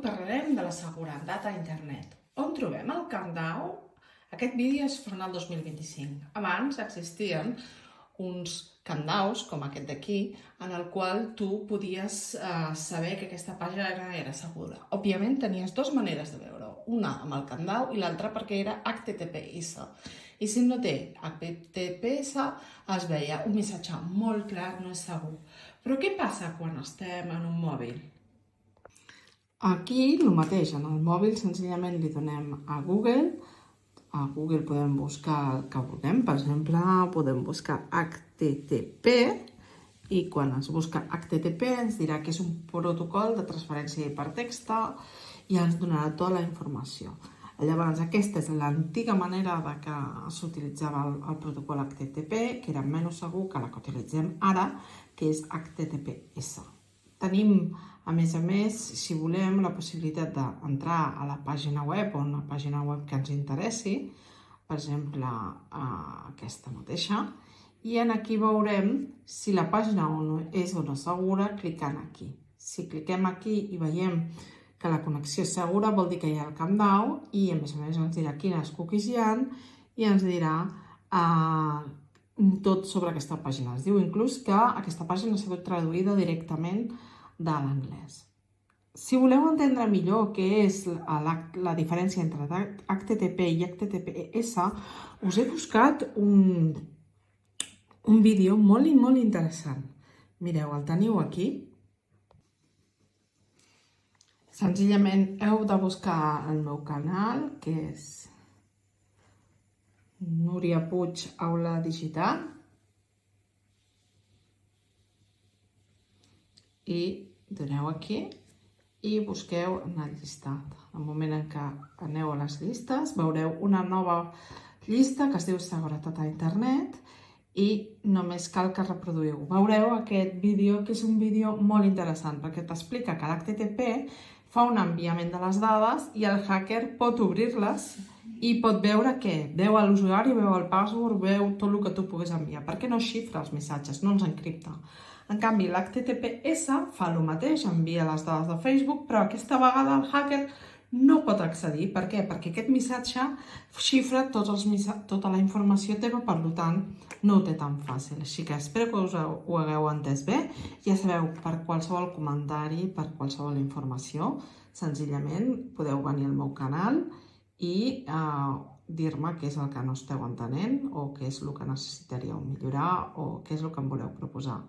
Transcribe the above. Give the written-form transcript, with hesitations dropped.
parlarem de la seguretat a internet. On trobem el countdown? Aquest vídeo és front al 2025. Abans existien uns countdowns, com aquest d'aquí, en el qual tu podies saber que aquesta pàgina era segura. Òbviament tenies dues maneres de veure-ho, una amb el countdown i l'altra perquè era HTTPS. I si no té HTTPS es veia un missatge molt clar, no és segur. Però què passa quan estem en un mòbil? Aquí el mateix, en el mòbil senzillament li donem a Google. A Google podem buscar el que vulguem, per exemple, podem buscar HTTP i quan es busca HTTP ens dirà que és un protocol de transferència hipertexta i ens donarà tota la informació. Llavors, aquesta és l'antiga manera que s'utilitzava el protocol HTTP, que era menys segur que la que utilitzem ara, que és HTTPS. Tenim, a més, si volem, la possibilitat d'entrar a la pàgina web o una pàgina web que ens interessi, per exemple, aquesta mateixa, i aquí veurem si la pàgina és o no segura clicant aquí. Si cliquem aquí i veiem que la connexió és segura, vol dir que hi ha el countdown i, a més, ens dirà quines cookies hi ha i ens dirà tot sobre aquesta pàgina. Es diu inclús que aquesta pàgina ha sigut traduïda directament de l'anglès. Si voleu entendre millor què és la diferència entre HTTP i HTTPS, us he buscat un vídeo molt i molt interessant. Mireu, el teniu aquí. Senzillament heu de buscar el meu canal, que és Núria Puig Aula Digital. I doneu aquí i busqueu en el llistat. En el moment en què aneu a les llistes veureu una nova llista que es diu Seguretat a internet i només cal que reproduïu. Veureu aquest vídeo, que és un vídeo molt interessant perquè t'explica que l'HTTP fa un enviament de les dades i el hacker pot obrir-les i pot veure què? Veu l'usuari, veu el password, veu tot el que tu puguis enviar. Per què no xifra els missatges? No els encripta. En canvi, l'HTTPS fa el mateix, envia les dades de Facebook, però aquesta vegada el hacker no pot accedir. Per què? Perquè aquest missatge xifra tota la informació teva, per tant, no ho té tan fàcil. Així que espero que ho hagueu entès bé. Ja sabeu, per qualsevol comentari, per qualsevol informació, senzillament podeu venir al meu canal i dir-me què és el que no esteu entenent o què és el que necessitaríeu millorar o què és el que em voleu proposar.